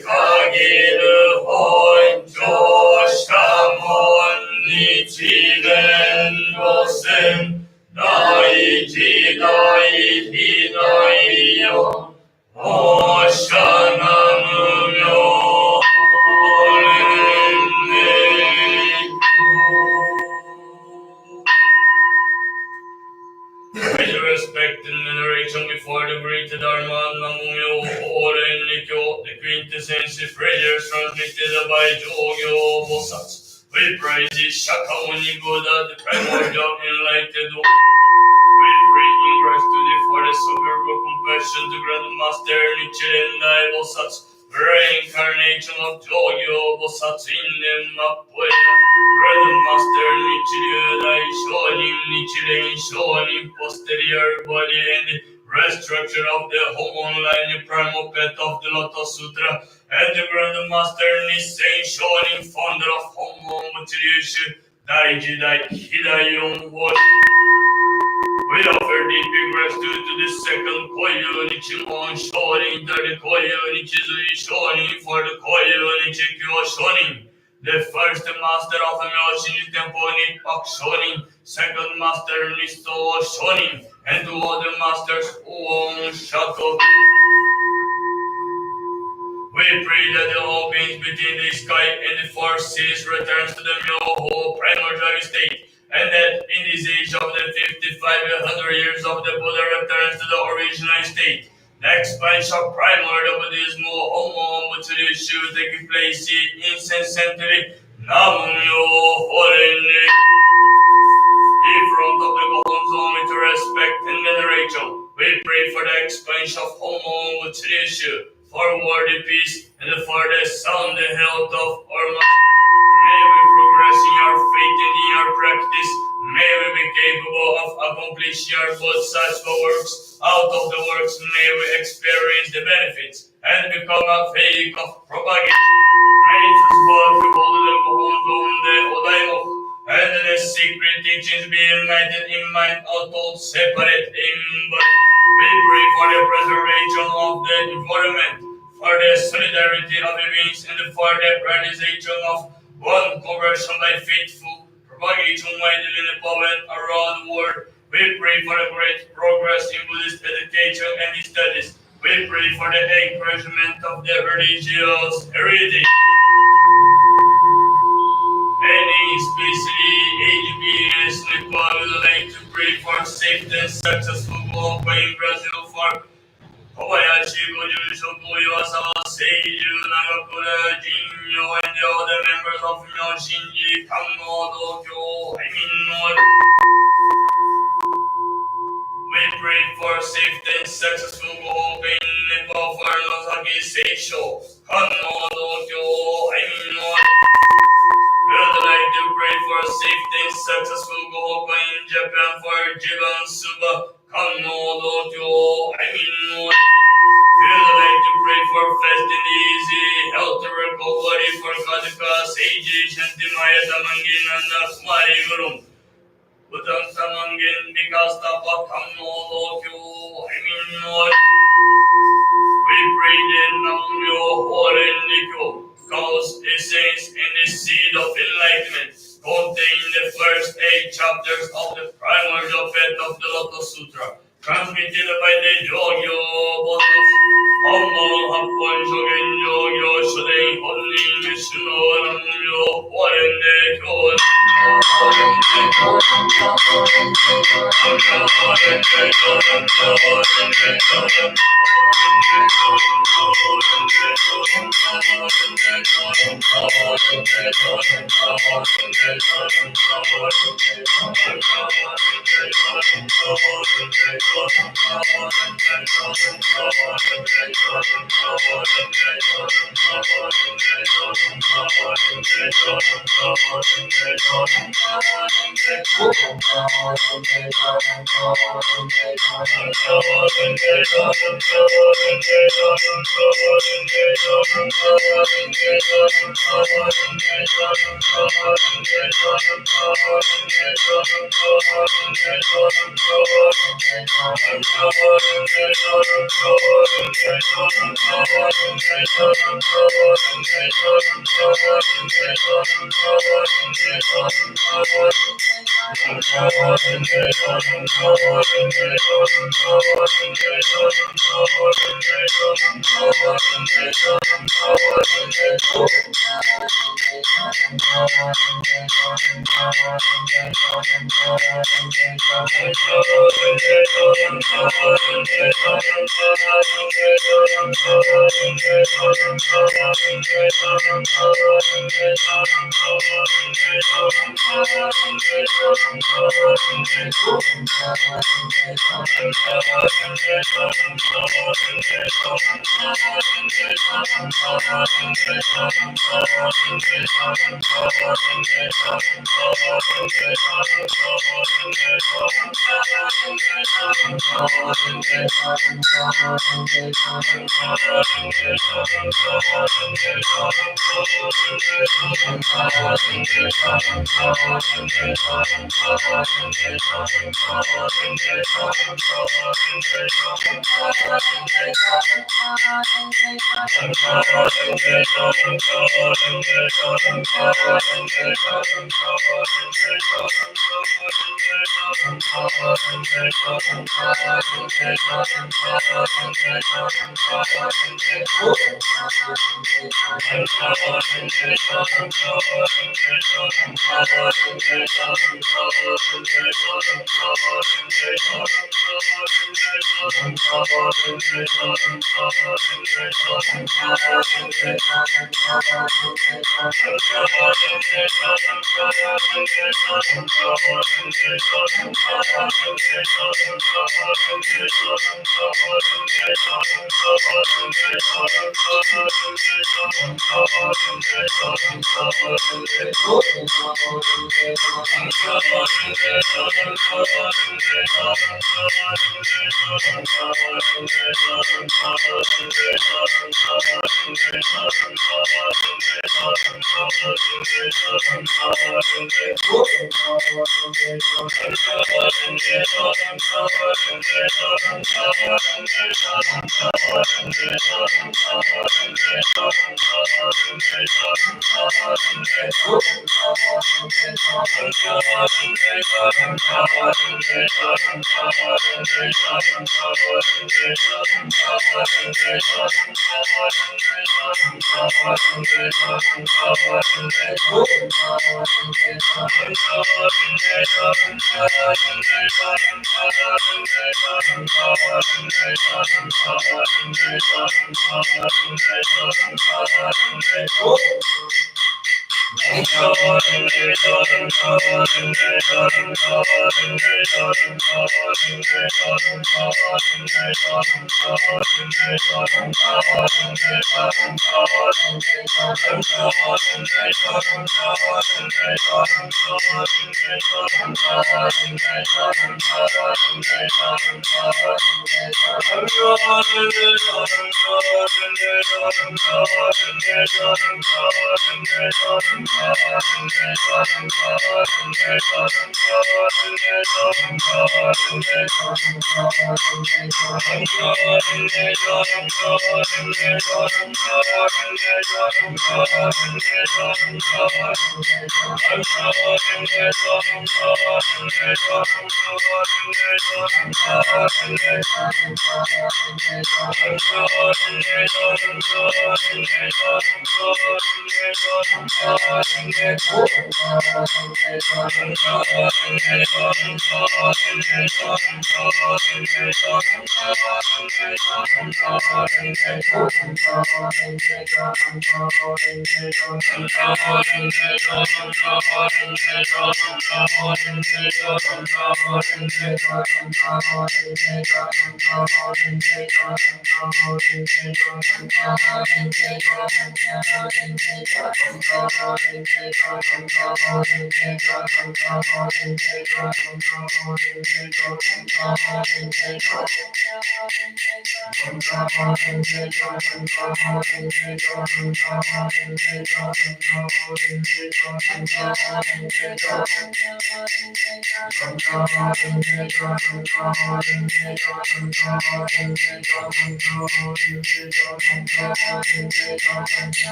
가기를 헌조샤 멀리 지는 것은 나이지 나이히나이여 어샤 남으며 With respect and veneration before the great Dharma Namumyo Orenrikyo, the quintessence prayers transmitted by Jogyo Bosatsu. We praise Shakyamuni Buddha, the primordial enlightened one. We pray in gratitude for the superb compassion to Grandmaster Nichiren Dai Bosatsu, reincarnation of Jogyo Bosatsu in the Mapoya. Grandmaster Nichiren Dai Shonin, Nichiren Shonin, posterior body and the restructure of the home online primal pet of the Lotus Sutra, and the Grandmaster Nisei Shonin, founder of Homo Material Daiji Dai Hidayon Body. We offer deep gratitude to the second Koyo Nichimon Shonin, third Koyo Nichizui Shonin, fourth Koyo Nichikyo Shonin, the first master of Myoshin Temple Nippak Shonin, second master Nisto Shonin, and two other masters Om Shato. We pray that the all beings between the sky and the four seas returns to the Myoho primordial state, and that in this age of the 5,500 years of the Buddha returns to the original state. The expansion of primordial Buddhism Homo Material should take place incessantly. Nam-myoho Renge. In front of the golden throne with respect and veneration, we pray for the expansion of Homo Material, for worldly peace, and for the sound health of our mind. May we progress in our faith and in our practice. May we be capable of accomplishing our bodhisattva works. Out of the works, may we experience the benefits and become a vehicle of propagation. May it support the Odaimo, and the secret teachings be united in mind, although separate in body. We pray for the preservation of the environment, for the solidarity of the beings, and for the realization of one conversion by faithful propagation widely in Nepal and around the world. We pray for the great progress in Buddhist education and studies. We pray for the encouragement of the religious heritage. And especially HBS Nepal would like to pray for safe and successful work in Brazil for Kobayashi Goju Shokuyo Asawa Seiju Nagakura Jinyo and the other members of Myoshinji Kanno Dokyo Aiminno. We pray for safe and successful work in Nepal for Nosaki Seisho Kanno Dokyo Aiminno. We would like to pray for safe and successful work in Japan for Jiban Suba Kanno Dokyo Aiminno. We would like to pray for fast and easy health recovery for Kadaka Seiji Shantimaya Tamangin and Kumari Gurum. Buddha Tamangin Bikasta Pakamno Dokyo Aiminno. We pray that Nam-myoho Renge-kyo, God's essence and the seed of enlightenment, contain the first 8 chapters of the primordial path of the Lotus Sutra, transmitted by the Jogyo Bosatsu. Homo Happon Shogen Jogyo Shoden Honnin Vishnu Nam-myoho Renge-kyo.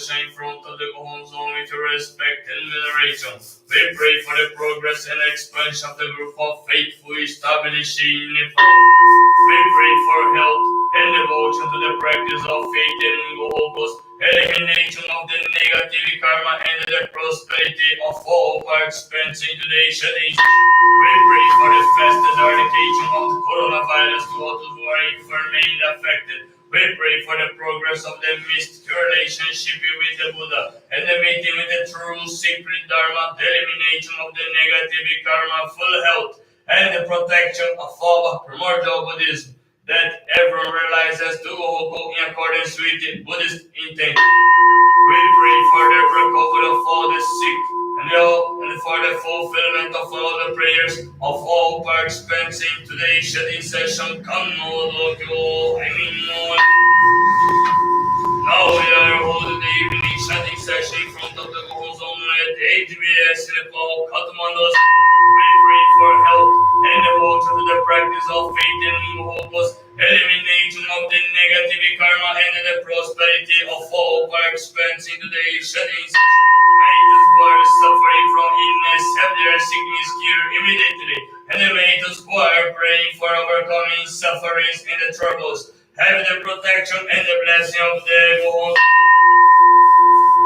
In front of the home zone with respect and veneration. We pray for the progress and expansion of the group of faithful establishing Nepal. We pray for health and devotion to the practice of faith and goals, elimination of the negative karma and the prosperity of all participants in today's studies. We pray for the fast eradication of the coronavirus to all those who are remained affected. We pray for the progress of the mystical relationship with the Buddha and the meeting with the true sacred Dharma, the elimination of the negative karma, full health, and the protection of all primordial Buddhism, that everyone realizes to go in accordance with the Buddhist intent. We pray for the recovery of all the sick and for the fulfillment of all the prayers of all participants in today's study session. Now we are holding the evening study session in front of the Guru Zone at HBS Nepal, Kathmandu. We pray for health and devotion to the practice of faith and focus, elimination of the negative karma and the prosperity of all participants in today's studies. May those who are suffering from illness have their sickness cured immediately, and may those who are praying for overcoming sufferings and the troubles have the protection and the blessing of the Gohon.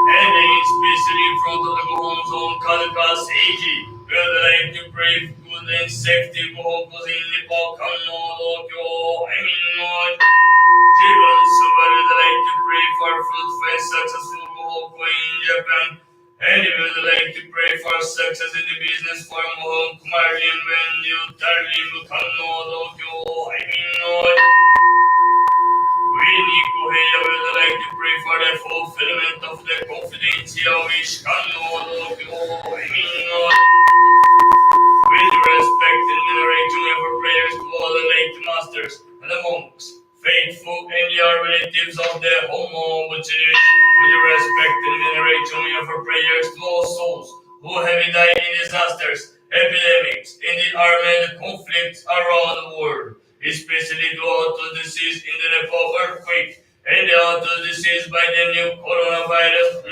And especially in front of the Gohon Zone, Kalka Seiji, we would like to pray for good and safety Gohokos in Nepal, Kanno, Tokyo, Jivan Suba, we would like to pray for fruitful and successful Gohoko in Japan. And we would like to pray for success in the business for Mohon Kumarian when you Tarlim Kanno, Tokyo, we would like to pray for the fulfillment of the confidential wish. With respect and veneration for prayers to all the late masters and the monks, faithful and your relatives of the Homo Buchiri. With respect and veneration for prayers to all souls who have died in disasters, epidemics, in the armed conflicts around the world, especially those deceased in the Nepal earthquake and those deceased by the new coronavirus.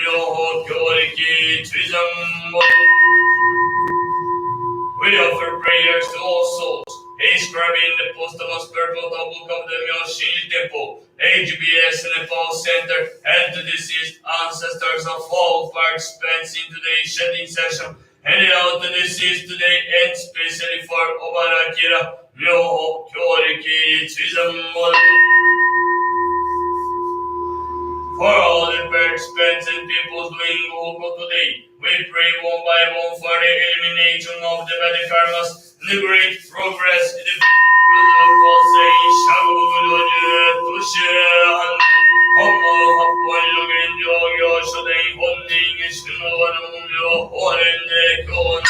We offer prayers to all souls, inscribing the posthumous purple book of the Myoshini Temple, HBS Nepal Center, and the deceased ancestors of all participants in today's study session, and all the deceased today, and especially for Obarakira. For all the participants and peoples doing Gogo today, we pray one by one for the elimination of the bad karmas and the great progress in the beautiful saying Shagoguloje Homo Hapwan Login Yoyo Shodai Holding Ishmael Horende Kon.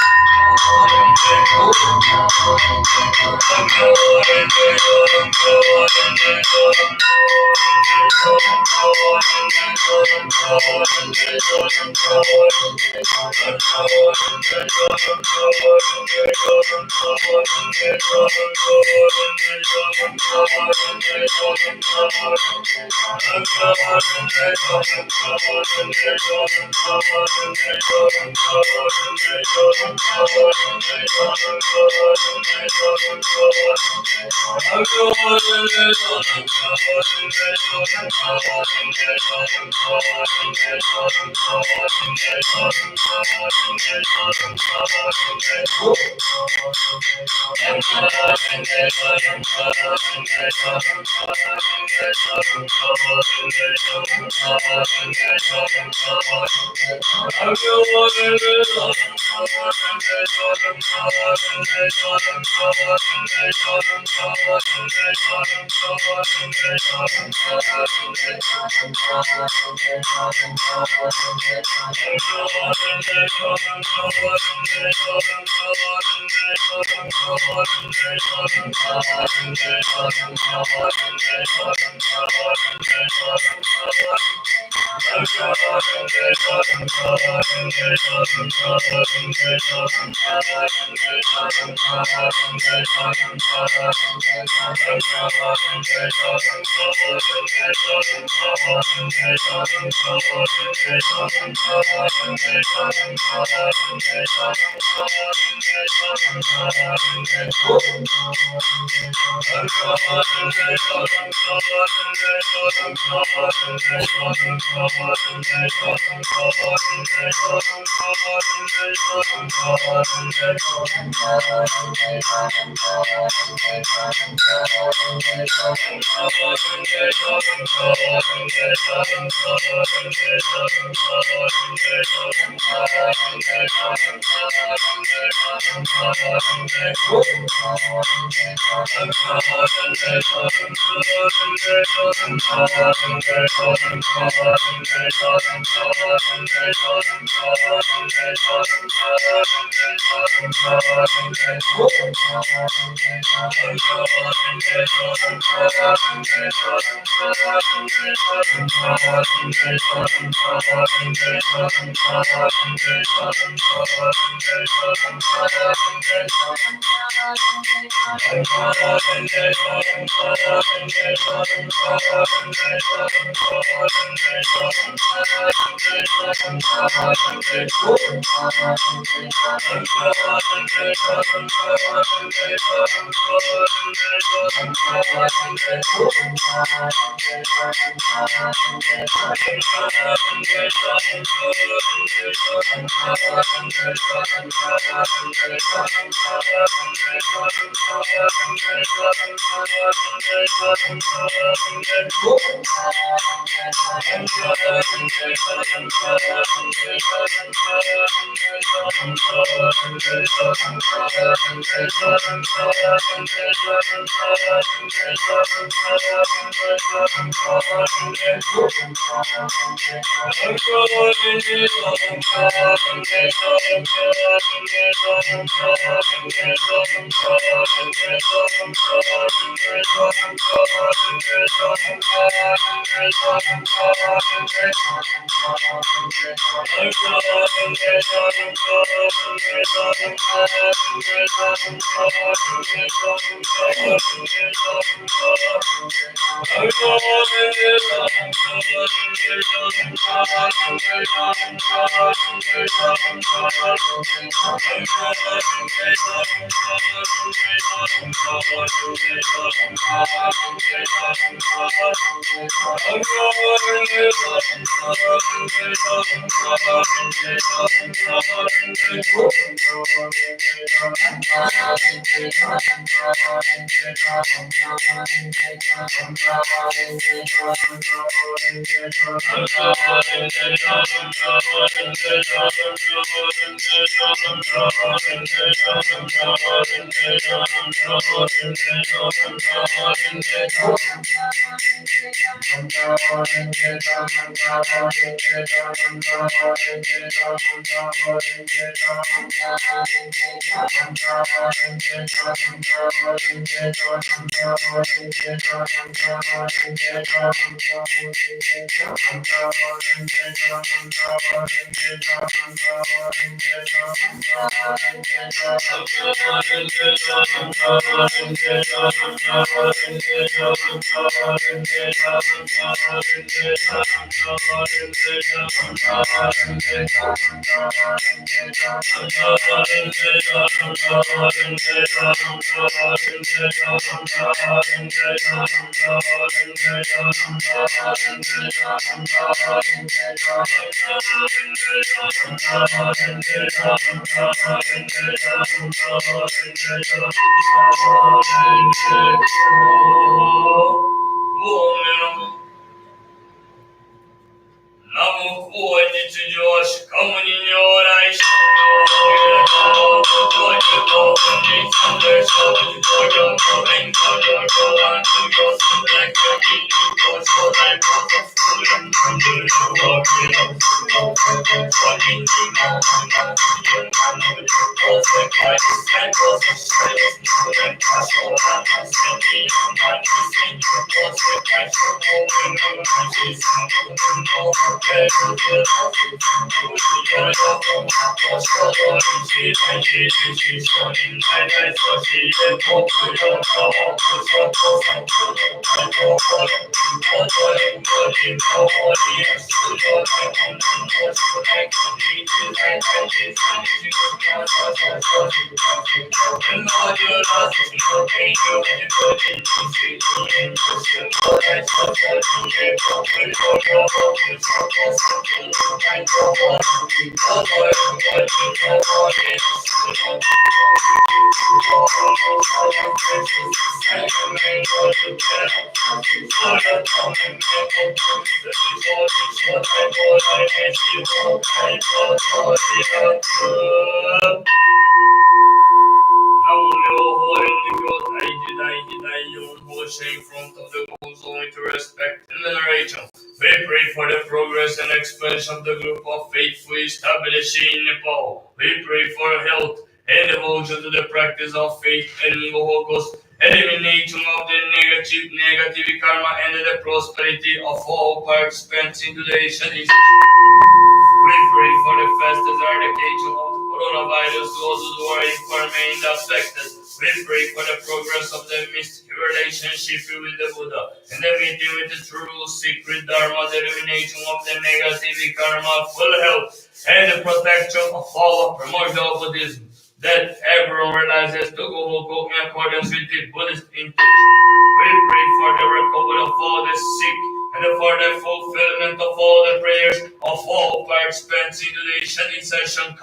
In front of the goals owing to respect and veneration. We pray for the progress and expansion of the group of faithful established in Nepal. We pray for health and devotion to the practice of faith and focus, elimination of the negative karma and the prosperity of all participants in today's studies. We pray for the fastest eradication of the coronavirus, those who are remained affected. We pray for the progress of the mystic relationship with the Buddha and the meeting with the true secret Dharma, the elimination of the negative karma, full health, and the protection of all primordial Buddhism. That everyone realizes to go in accordance with the Buddhist intention. We pray for the recovery of all the sick and for the fulfillment of all the prayers of all participants in today's study session.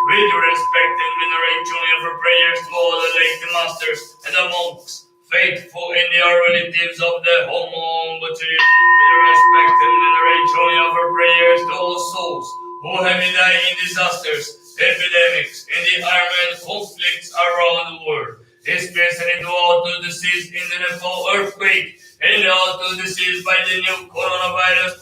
With respect and veneration, we offer prayers to all the late masters and the monks, faithful in their relatives of the Homo Material. With respect and veneration, we offer prayers to all souls who have died in disasters, epidemics, and the armed conflicts around the world, especially to all those deceased in the Nepal earthquake and all those deceased by the new coronavirus.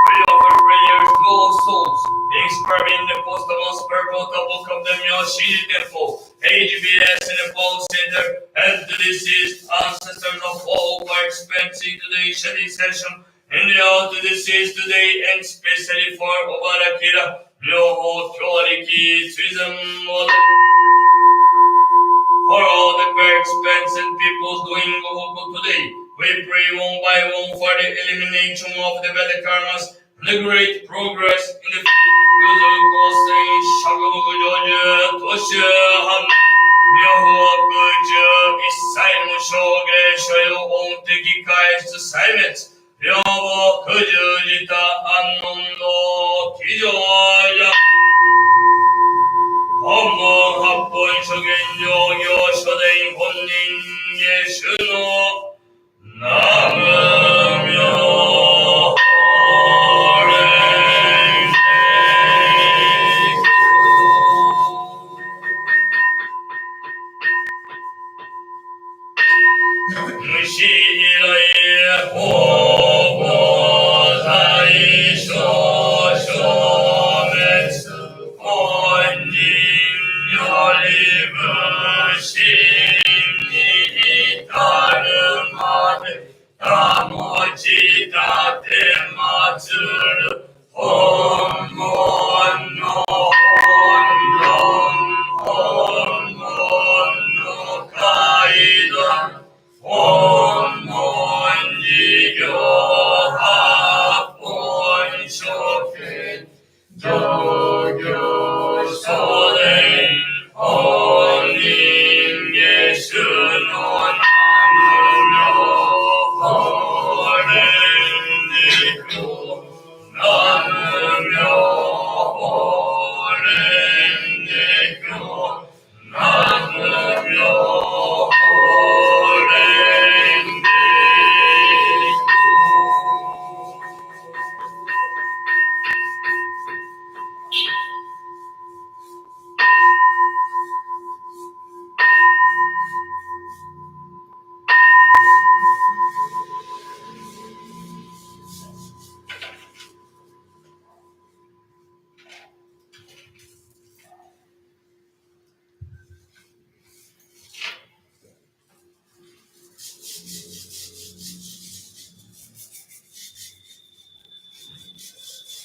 We offer prayers to all souls, inscribed in the posthumous purple book of the Myoshiri Temple, HBS in the Nepal Center, and the deceased ancestors of all participants in today's study session, and the all the deceased today, and especially for Obarakira, Myoho Kyoriki, for all the participants and peoples doing Gohoku today, we pray one by one for the elimination of the bad karmas, the great progress in the Oh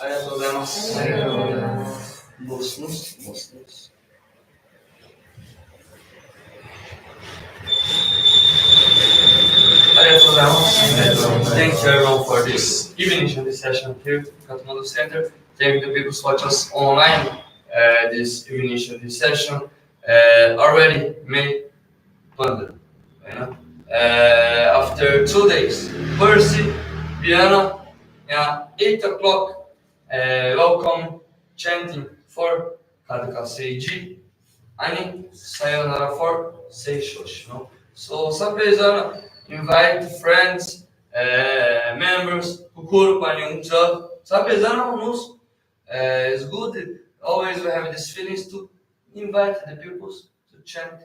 ありがとうございます。ありがとうございます。Bosnos. Thank you everyone for this evening session here at Kathmandu Center. Thank the people who watch us online. This evening session already made London. You know? After 2 days, Percy, Vienna, 8 o'clock, welcome chanting for Kadaka Seiji, Ani Sayonara for Seishoshi. No? So some person invite friends, members, Kukuru Panyungcha. Some person knows it's good. Always we have these feelings to invite the people to chant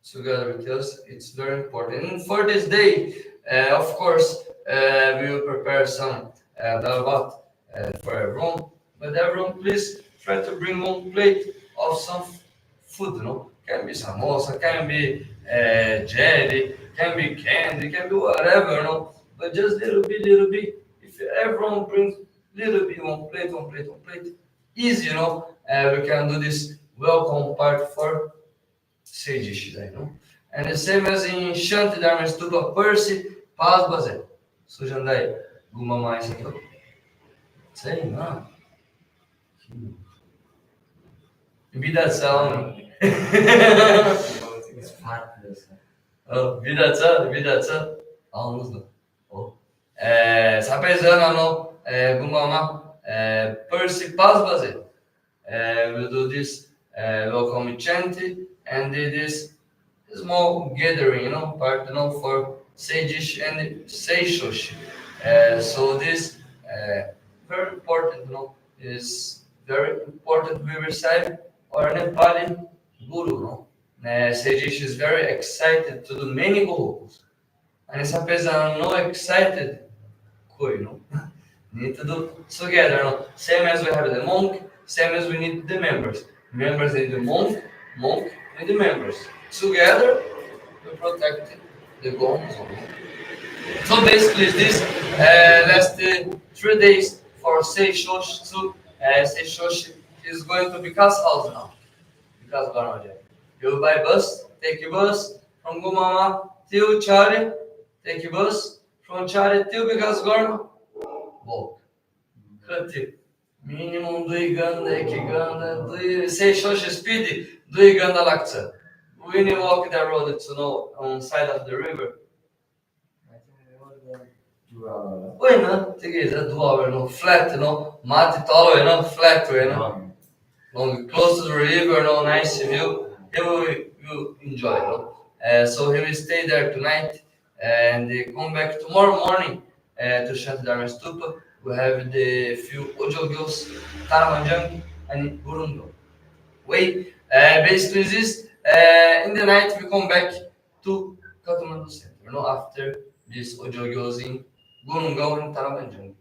together with us. It's very important. And for this day, of course, we will prepare some dalbat for everyone. But everyone, please try to bring one plate of some food. Can be samosa, can be jelly, can be candy, can be whatever. But just little bit. If everyone brings little bit, one plate, easy. We can do this welcome part for Sage Shidai, and the same as in Shanti Dharma Stupa Percy Paz Baze. Sujandai Guma Mais aqui. Sei não. Vidação. Vidação. Almost no. Sapezana no Gumama Percy Paz Baze. We'll do this welcome chanting and this small gathering, part, for Seijish and Seishoshi. So this very important, is very important. We recite our Nepali Guru, Seijish is very excited to do many Gurus. And it's a no excited, need to do together, Same as we have the monk, same as we need the members. Members need the monk need the members. Together, we protect the goals. So basically, this last 3 days for Seishoshi to Seishoshi is going to Vikas house now. Vikas Garnoja. You buy bus, take your bus from Gumama till Chari, take your bus from Chari till Vikas Garno, walk. Minimum 2 ganda, 2 ganda, Seishoshi speed, 2 ganda laksa. We need to walk the road on side of the river. Why not? Take it 2 hours, flat, Mati tall, flat, long, close to the river, nice view. Here you enjoy, So he will stay there tonight and they come back tomorrow morning to Shanti Stupa. We have the few Ojogyos, Taramanjang, and Burundo. Basically this, in the night we come back to Kathmandu Center, after this Ojogyos in Gurungao and Taramanjang.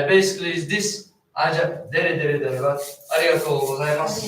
Basically is this, Aja, dere darivat, arigatou gozaimasu.